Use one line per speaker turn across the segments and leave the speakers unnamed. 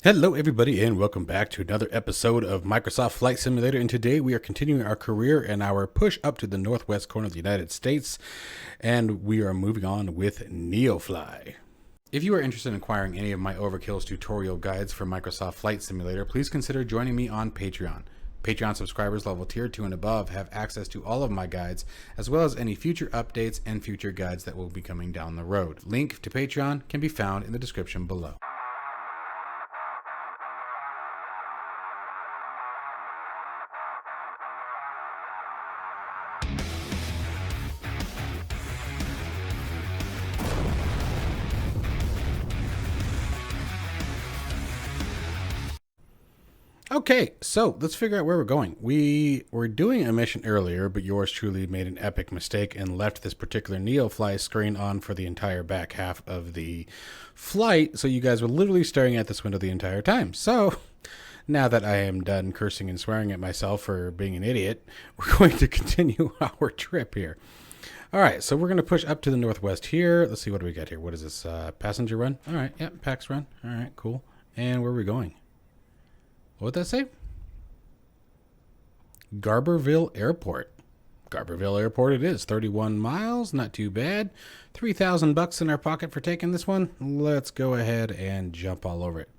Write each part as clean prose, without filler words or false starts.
Hello everybody and welcome back to another episode of Microsoft Flight Simulator, and today we are continuing our career and our push up to the northwest corner of the United States, and we are moving on with NeoFly. If you are interested in acquiring any of my Overkill's tutorial guides for Microsoft Flight Simulator, please consider joining me on Patreon. Patreon subscribers level tier 2 and above have access to all of my guides, as well as any future updates and future guides that will be coming down the road. Link to Patreon can be found in the description below. Okay, so let's figure out where we're going. We were doing a mission earlier, but yours truly made an epic mistake and left this particular NeoFly screen on for the entire back half of the flight, so you guys were literally staring at this window the entire time. So now that I am done cursing and swearing at myself for being an idiot, we're going to continue our trip here. All right, so we're going to push up to the northwest here. Let's see, what do we got here? What is this, passenger run? All right, yeah, PAX run. All right, cool. And where are we going? What would that say? Garberville Airport. Garberville Airport it is. 31 miles, not too bad. $3,000 in our pocket for taking this one. Let's go ahead and jump all over it.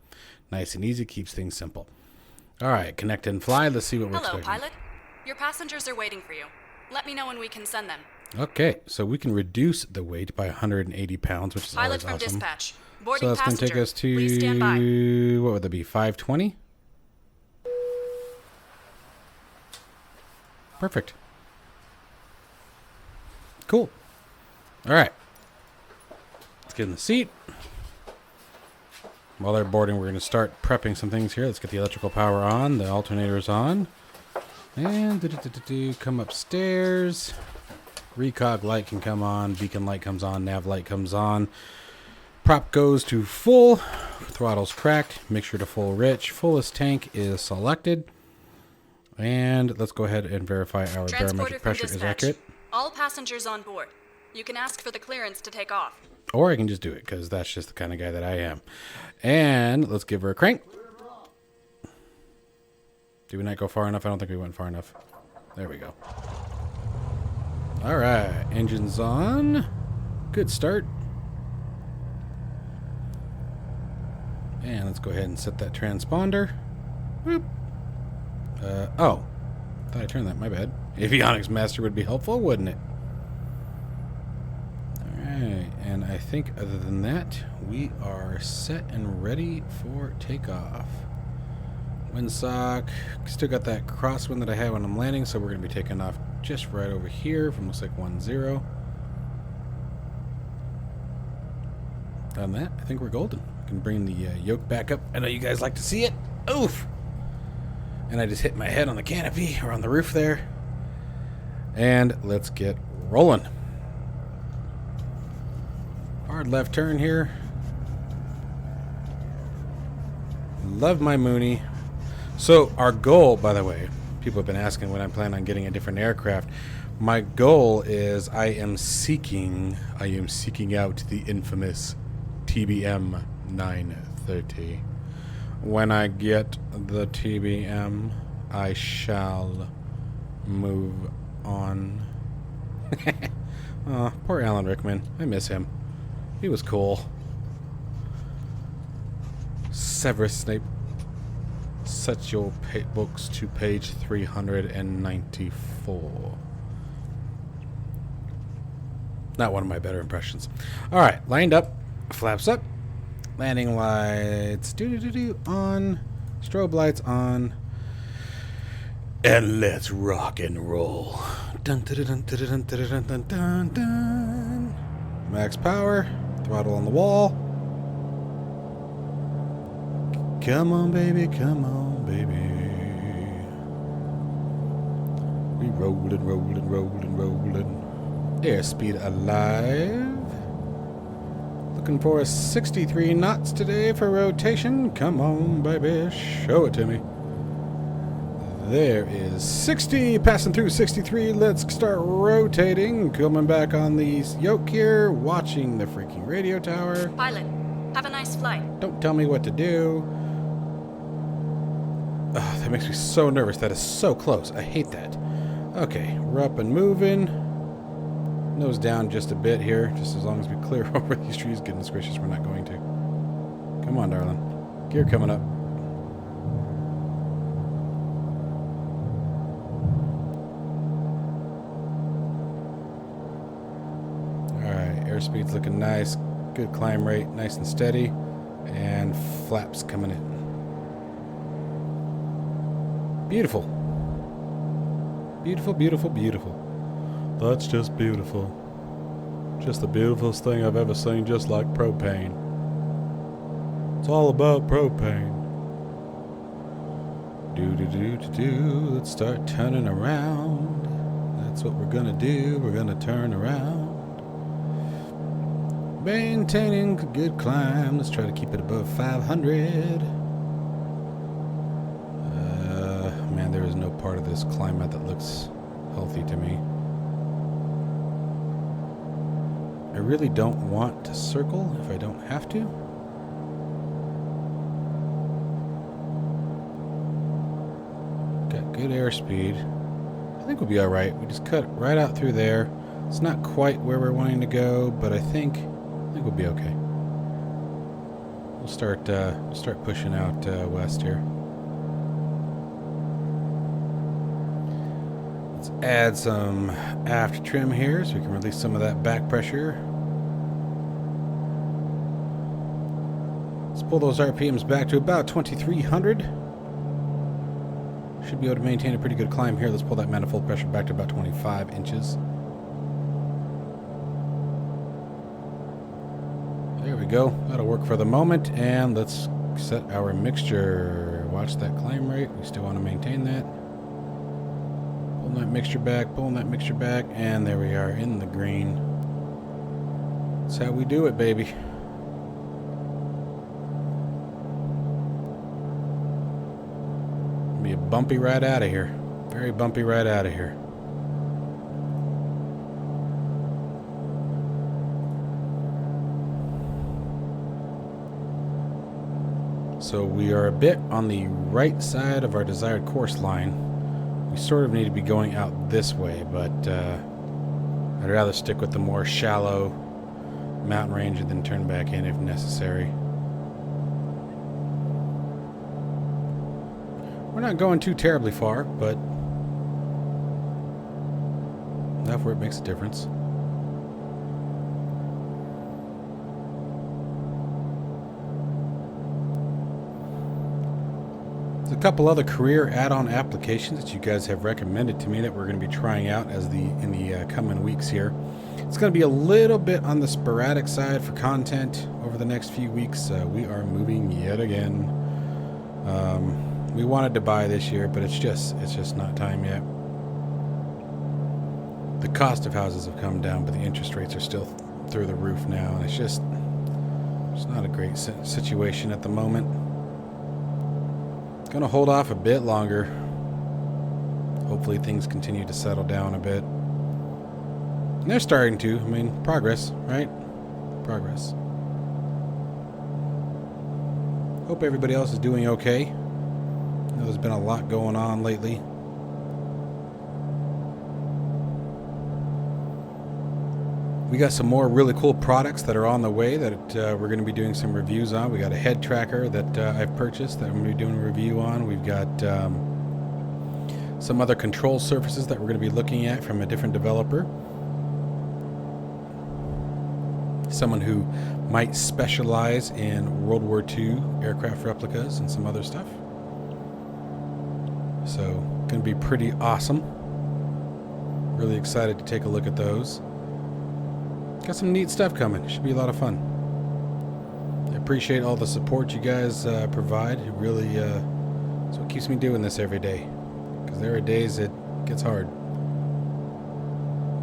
Nice and easy, keeps things simple. All right, connect and fly. Let's see what we're expecting.
Hello, pilot. Your passengers are waiting for you. Let me know when we can send them.
Okay, so we can reduce the weight by 180 pounds, which is always
Pilot from
awesome.
dispatch. Boarding
So that's going to take us to,
Please stand by.
what would that be, 520? Perfect. Cool. All right. Let's get in the seat. While they're boarding, we're going to start prepping some things here. Let's get the electrical power on. The alternator's on. And come upstairs. Recog light can come on. Beacon light comes on. Nav light comes on. Prop goes to full. Throttle's cracked. Mixture to full rich. Fullest tank is selected. And let's go ahead and verify our barometric pressure is accurate.
All passengers on board. You can ask for the clearance to take off.
Or I can just do it, because that's just the kind of guy that I am. And let's give her a crank. Did we not go far enough? I don't think we went far enough. There we go. All right, engine's on. Good start. And let's go ahead and set that transponder. Whoop. Oh, thought I turned that, my bad. Avionics master would be helpful, wouldn't it? Alright, and I think other than that, we are set and ready for takeoff. Windsock, still got that crosswind that I had when I'm landing, so we're going to be taking off just right over here from looks like 10. On that, I think we're golden. We can bring the yoke back up. I know you guys like to see it. Oof! And I just hit my head on the canopy, or on the roof there. And let's get rolling. Hard left turn here. Love my Mooney. So our goal, by the way, people have been asking when I plan on getting a different aircraft. My goal is I am seeking out the infamous TBM 930. When I get the TBM, I shall move on. Oh, poor Alan Rickman. I miss him. He was cool. Severus Snape. Set your books to page 394. Not one of my better impressions. All right, lined up, flaps up. Landing lights on, strobe lights on, and let's rock and roll. Dun, dun, dun, dun, dun, dun, dun, dun, dun, dun. Max power, throttle on the wall. Come on, baby, come on, baby. We rollin', rollin', rollin', rollin'. Airspeed alive. Looking for a 63 knots today for rotation. Come on, baby. Show it to me. There is 60. Passing through 63. Let's start rotating. Coming back on the yoke here. Watching the freaking radio tower.
Pilot, have a nice flight.
Don't tell me what to do. Oh, that makes me so nervous. That is so close. I hate that. Okay, we're up and moving. Nose down just a bit here, just as long as we clear over these trees. Goodness gracious, we're not going to. Come on, darling. Gear coming up. Alright, airspeed's looking nice. Good climb rate, nice and steady. And flaps coming in. Beautiful. Beautiful, beautiful, beautiful. That's just beautiful. Just the beautifulest thing I've ever seen, just like propane. It's all about propane. Do. Let's start turning around. That's what we're gonna do. We're gonna turn around. Maintaining a good climb. Let's try to keep it above 500. Man, there is no part of this climate that looks healthy to me. I really don't want to circle if I don't have to. Got good airspeed. I think we'll be alright. We just cut right out through there. It's not quite where we're wanting to go, but I think we'll be okay. We'll start pushing out west here. Let's add some aft trim here so we can release some of that back pressure. Let's pull those RPMs back to about 2,300. Should be able to maintain a pretty good climb here. Let's pull that manifold pressure back to about 25 inches. There we go. That'll work for the moment. And let's set our mixture. Watch that climb rate. We still want to maintain that. Pulling that mixture back, and there we are in the green. That's how we do it, baby. Be a bumpy ride out of here. Very bumpy ride out of here. So we are a bit on the right side of our desired course line. We sort of need to be going out this way, but I'd rather stick with the more shallow mountain range and then turn back in if necessary. We're not going too terribly far, but enough where it makes a difference. There's a couple other career add-on applications that you guys have recommended to me that we're going to be trying out in the coming weeks here. It's going to be a little bit on the sporadic side for content over the next few weeks. We are moving yet again. We wanted to buy this year, but it's just not time yet. The cost of houses have come down, but the interest rates are still through the roof now, and it's not a great situation at the moment. Gonna hold off a bit longer. Hopefully things continue to settle down a bit. And they're starting to. I mean, progress, right? Progress. Hope everybody else is doing okay. I know there's been a lot going on lately. We got some more really cool products that are on the way that we're going to be doing some reviews on. We got a head tracker that I've purchased that I'm going to be doing a review on. We've got some other control surfaces that we're going to be looking at from a different developer. Someone who might specialize in World War II aircraft replicas and some other stuff. So, going to be pretty awesome. Really excited to take a look at those. Got some neat stuff coming. Should be a lot of fun. I appreciate all the support you guys provide. It really it's what keeps me doing this every day. Because there are days it gets hard.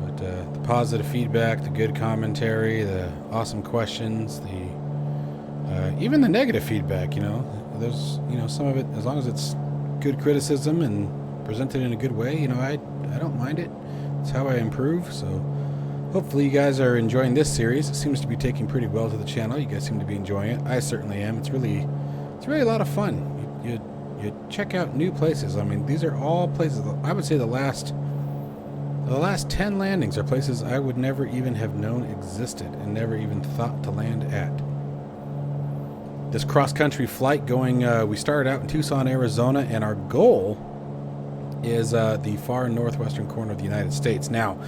But the positive feedback, the good commentary, the awesome questions, even the negative feedback, there's some of it, as long as it's good criticism and presented in a good way, I don't mind it. It's how I improve. So hopefully you guys are enjoying this series. It seems to be taking pretty well to the channel. You guys seem to be enjoying it. I certainly am. It's really a lot of fun. You you check out new places. I mean, these are all places, I would say the last 10 landings are places I would never even have known existed and never even thought to land at. This cross-country flight going, we started out in Tucson, Arizona, and our goal is the far northwestern corner of the United States. Now,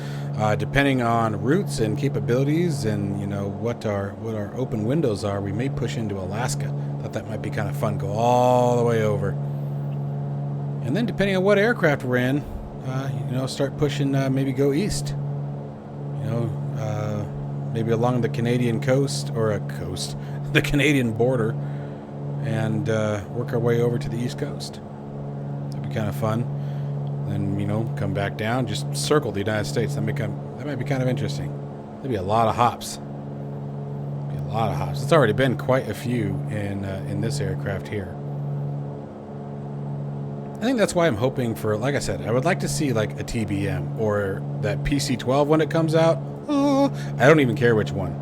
depending on routes and capabilities and, you know, what our open windows are, we may push into Alaska. Thought that might be kind of fun. Go all the way over. And then depending on what aircraft we're in, you know, start pushing, maybe go east. You know, maybe along the Canadian coast, or the Canadian border, and work our way over to the East Coast. That'd be kind of fun. Then, you know, come back down, just circle the United States. That might be kind of interesting. There'd be a lot of hops. It's already been quite a few in this aircraft here. I think that's why I'm hoping for, like I said, I would like to see like a TBM or that PC-12 when it comes out. Oh, I don't even care which one.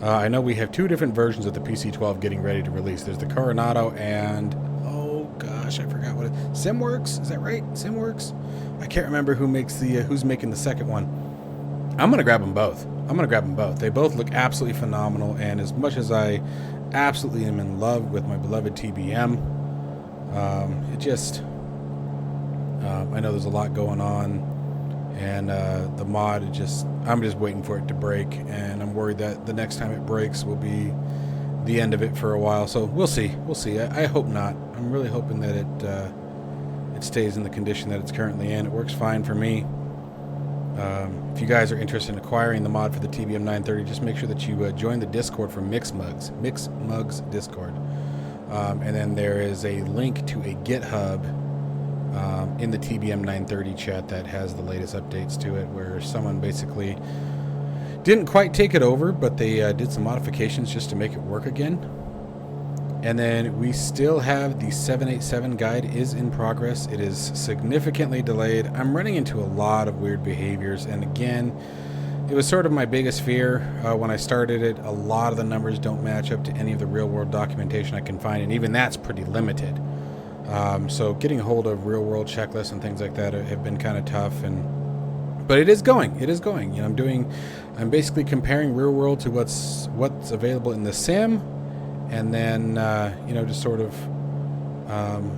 I know we have two different versions of the PC-12 getting ready to release. There's the Coronado and, oh gosh, I forgot what it is. SimWorks, is that right? SimWorks? I can't remember who makes the who's making the second one. I'm gonna grab them both. They both look absolutely phenomenal, and as much as I absolutely am in love with my beloved TBM, it just I know there's a lot going on, and the mod, I'm just waiting for it to break, and I'm worried that the next time it breaks will be the end of it for a while. So we'll see. I hope not. I'm really hoping that it stays in the condition that it's currently in. It works fine for me. If you guys are interested in acquiring the mod for the TBM 930, just make sure that you join the Discord for Mixmugs Discord, and then there is a link to a GitHub in the TBM 930 chat that has the latest updates to it, where someone basically didn't quite take it over, but they did some modifications just to make it work again. And then we still have the 787 guide is in progress. It is significantly delayed. I'm running into a lot of weird behaviors, and again, it was sort of my biggest fear when I started it. A lot of the numbers don't match up to any of the real-world documentation I can find, and even that's pretty limited. So getting a hold of real-world checklists and things like that have been kind of tough, but it is going. You know, I'm basically comparing real-world to what's available in the sim, and then you know, just sort of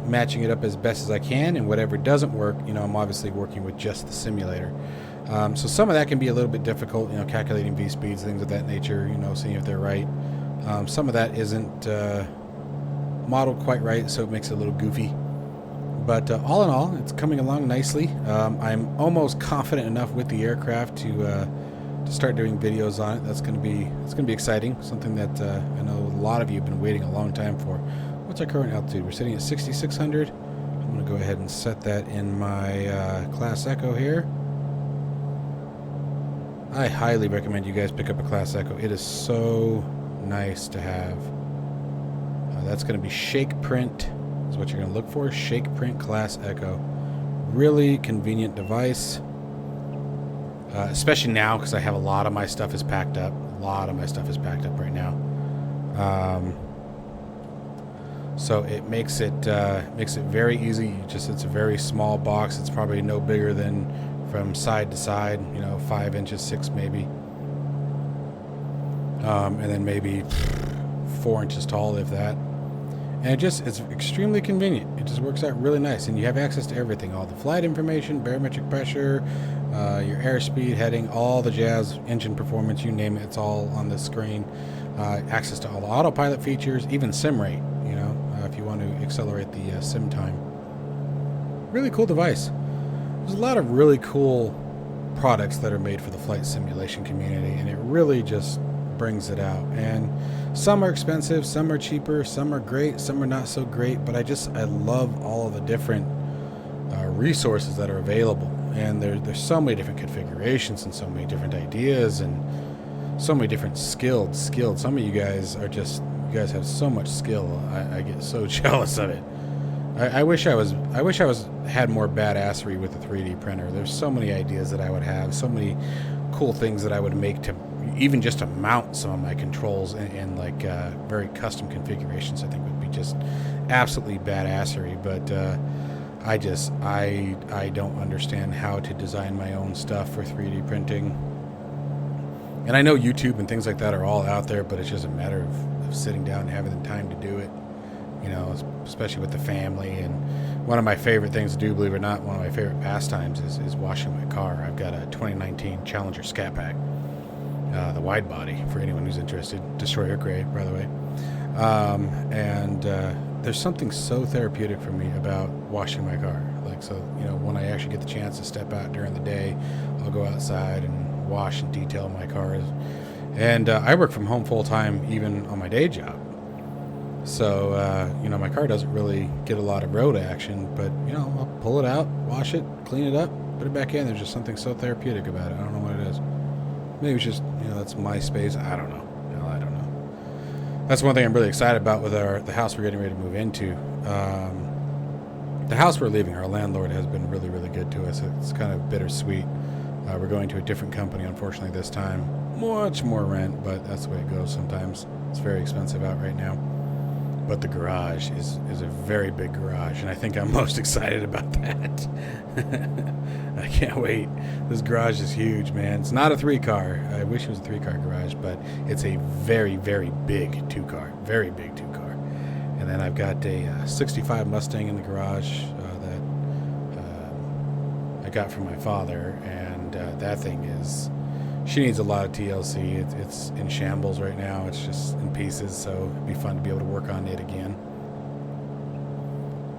matching it up as best as I can, and whatever doesn't work, you know, I'm obviously working with just the simulator. So some of that can be a little bit difficult, you know, calculating V-speeds, things of that nature, you know, seeing if they're right. Some of that isn't modeled quite right, so it makes it a little goofy. But all in all, it's coming along nicely. I'm almost confident enough with the aircraft to start doing videos on it. It's going to be exciting. Something that I know a lot of you have been waiting a long time for. What's our current altitude? We're sitting at 6,600. I'm going to go ahead and set that in my Class Echo here. I highly recommend you guys pick up a Class Echo. It is so nice to have. That's going to be Shake Print is what you're going to look for. Shake Print Class Echo. Really convenient device. Especially now, because I have a lot of my stuff is packed up. Right now. So it makes it very easy. It's a very small box. It's probably no bigger than from side to side, you know, 5 inches, 6 maybe. And then maybe 4 inches tall, if that. And it's extremely convenient. It just works out really nice, and you have access to everything, all the flight information, barometric pressure, your airspeed, heading, all the jazz, engine performance, you name it, it's all on the screen. Access to all the autopilot features, even sim rate, you know, if you want to accelerate the sim time. Really cool device. There's a lot of really cool products that are made for the flight simulation community, and it really just brings it out. And some are expensive, some are cheaper, some are great, some are not so great, but I love all of the different resources that are available. And there's so many different configurations and so many different ideas and so many different skilled. Some of you guys have so much skill. I get so jealous of it. I wish I had more badassery with the 3D printer. There's so many ideas that I would have, so many cool things that I would make to even just to mount some of my controls in like very custom configurations. I think would be just absolutely badassery, but I don't understand how to design my own stuff for 3D printing. And I know YouTube and things like that are all out there, but it's just a matter of sitting down and having the time to do it, you know, especially with the family. And one of my favorite things to do, believe it or not, one of my favorite pastimes is washing my car. I've got a 2019 Challenger Scat Pack, the wide body, for anyone who's interested. Destroyer gray, by the way. There's something so therapeutic for me about washing my car. Like, so, you know, when I actually get the chance to step out during the day, I'll go outside and wash and detail my cars. And I work from home full time, even on my day job. So, you know, my car doesn't really get a lot of road action, but, you know, I'll pull it out, wash it, clean it up, put it back in. There's just something so therapeutic about it. I don't know what it is. Maybe it's just, you know, that's my space. I don't know. Hell, I don't know. That's one thing I'm really excited about with the house we're getting ready to move into. The house we're leaving, our landlord has been really, really good to us. It's kind of bittersweet. We're going to a different company, unfortunately, this time. Much more rent, but that's the way it goes sometimes. It's very expensive out right now. But the garage is a very big garage, and I think I'm most excited about that. I can't wait. This garage is huge, man. It's not a 3-car. I wish it was a 3-car garage, but it's a very, very big 2-car. Very big 2-car. And then I've got a 65 Mustang in the garage that I got from my father, and that thing is... She needs a lot of TLC. It's in shambles right now. It's just in pieces, so it'd be fun to be able to work on it again.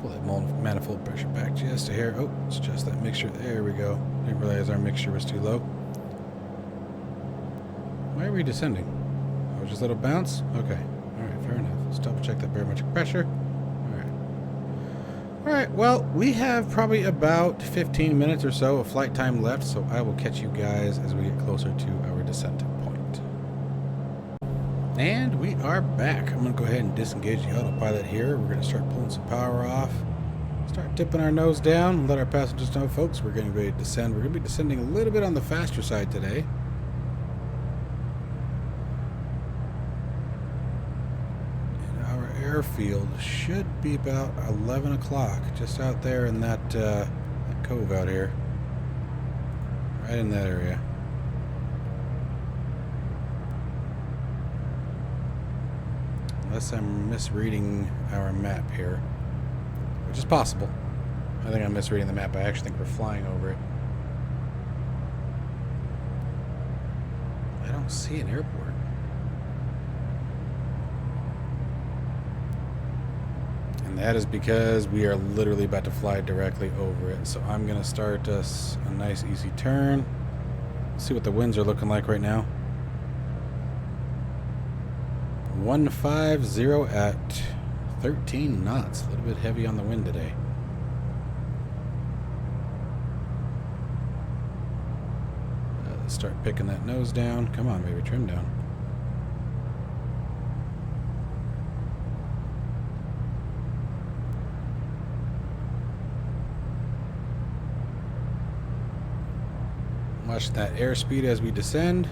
Pull that manifold pressure back just a hair. Oh, let's adjust that mixture. There we go. Didn't realize our mixture was too low. Why are we descending? Oh, just a little bounce? Okay. All right, fair enough. Let's double check that barometric pressure. All right, well, we have probably about 15 minutes or so of flight time left, so I will catch you guys as we get closer to our descent point. And we are back. I'm going to go ahead and disengage the autopilot here. We're going to start pulling some power off, start dipping our nose down, and let our passengers know, folks, we're getting ready to descend. We're going to be descending a little bit on the faster side today. Airfield should be about 11 o'clock, just out there in that cove out here, right in that area. Unless I'm misreading our map here, which is possible. I think I'm misreading the map. I actually think we're flying over it. I don't see an airport. That is because we are literally about to fly directly over it. So I'm going to start us a nice easy turn. See what the winds are looking like right now. 150 at 13 knots. A little bit heavy on the wind today. Let's start picking that nose down. Come on, baby, trim down. Watch that airspeed as we descend.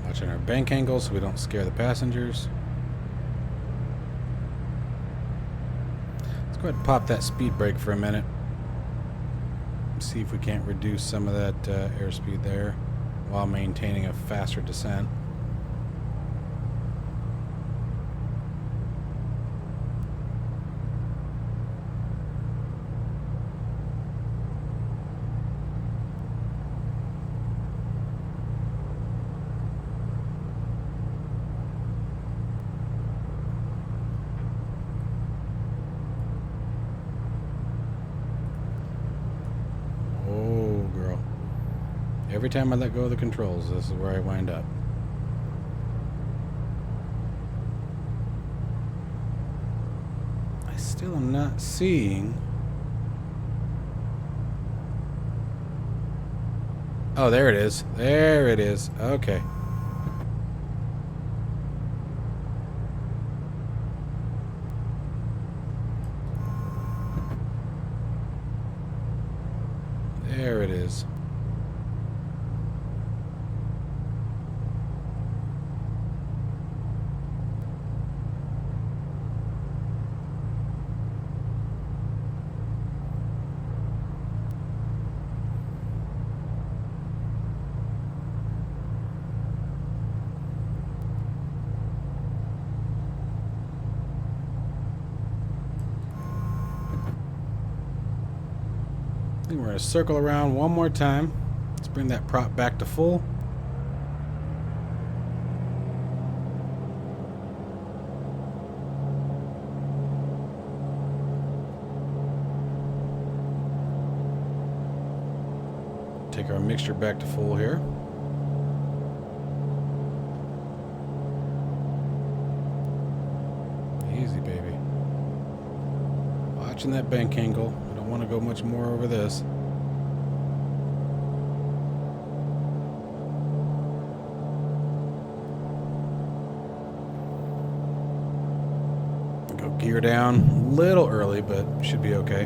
Watching our bank angle so we don't scare the passengers. Let's go ahead and pop that speed brake for a minute. See if we can't reduce some of that airspeed there while maintaining a faster descent. Every time I let go of the controls, this is where I wind up. I still am not seeing... Oh, there it is. There it is. Okay. There it is. we're going to circle around one more time. Let's bring that prop back to full. Take our mixture back to full here. Easy, baby. Watching that bank angle. I don't want to go much more over this. Go gear down a little early, but should be okay.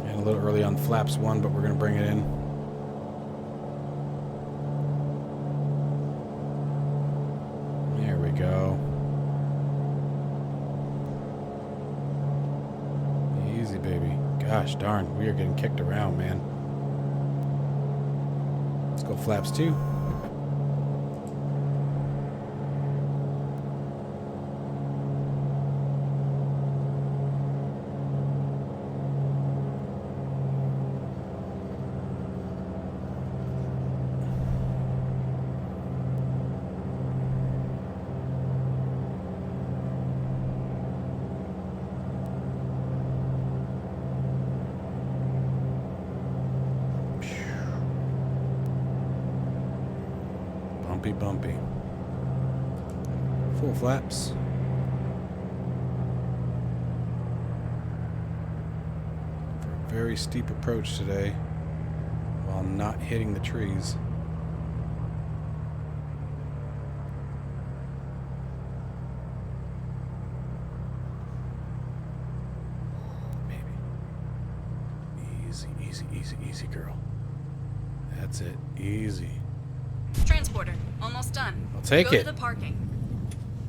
And a little early on flaps 1, but we're going to bring it in. Go. Easy, baby. Gosh darn, we are getting kicked around, man. Let's go flaps 2. Bumpy. Full flaps. For a very steep approach today while not hitting the trees. Maybe. Easy, girl. That's it. Easy.
Transporter, almost done.
I'll take it.
Go to the parking.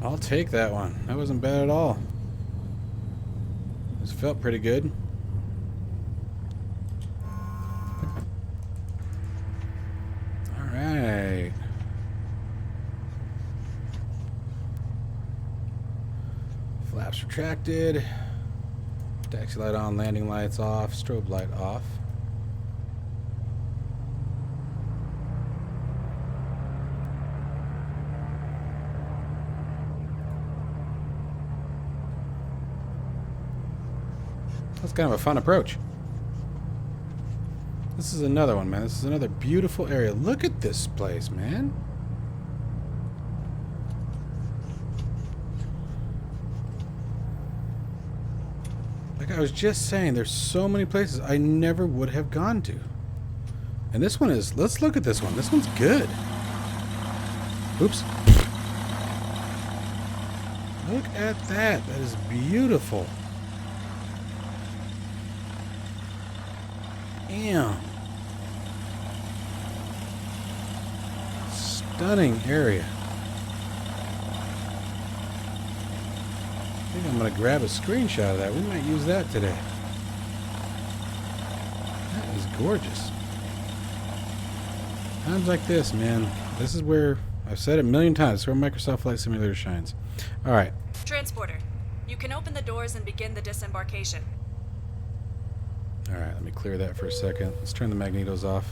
I'll take that one. That wasn't bad at all. This felt pretty good. All right. Flaps retracted. Taxi light on, landing lights off, strobe light off. That's kind of a fun approach. This is another one, man. This is another beautiful area. Look at this place, man. Like I was just saying, there's so many places I never would have gone to. And this one is, let's look at this one. This one's good. Oops. Look at that. That is beautiful. Damn. Stunning area. I think I'm going to grab a screenshot of that. We might use that today. That is gorgeous. Times like this, man. This is where, I've said it a million times, this is where Microsoft Flight Simulator shines. Alright.
Transporter, you can open the doors and begin the disembarkation.
Alright, let me clear that for a second. Let's turn the magnetos off.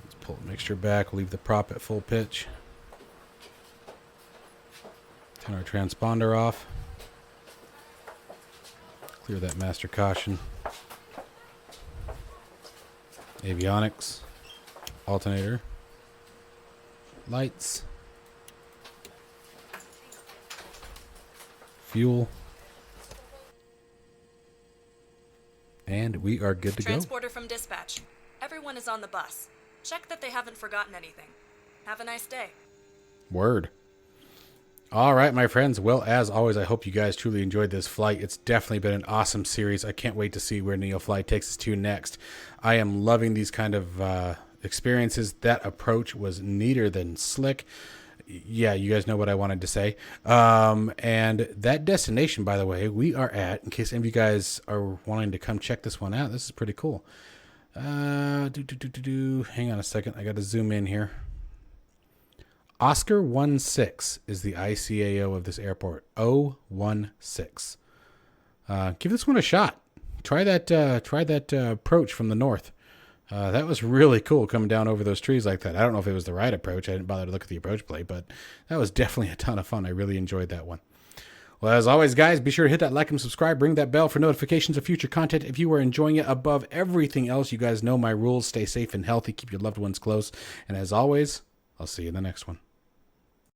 Let's pull the mixture back, leave the prop at full pitch. Turn our transponder off. Clear that master caution. Avionics. Alternator. Lights. Fuel. And we are good to go.
Transporter from dispatch. Everyone is on the bus. Check that they haven't forgotten anything. Have a nice day.
Word. All right, my friends. Well, as always, I hope you guys truly enjoyed this flight. It's definitely been an awesome series. I can't wait to see where NeoFly takes us to next. I am loving these kind of experiences. That approach was neater than slick. Yeah, you guys know what I wanted to say. And that destination, by the way, we are at, in case any of you guys are wanting to come check this one out, this is pretty cool. Hang on a second. I got to zoom in here. Oscar 16 is the ICAO of this airport. 016. Give this one a shot. Try that approach from the north. That was really cool coming down over those trees like that. I don't know if it was the right approach. I didn't bother to look at the approach plate, but that was definitely a ton of fun. I really enjoyed that one. Well, as always, guys, be sure to hit that like and subscribe. Ring that bell for notifications of future content. If you are enjoying it above everything else, you guys know my rules. Stay safe and healthy. Keep your loved ones close. And as always, I'll see you in the next one.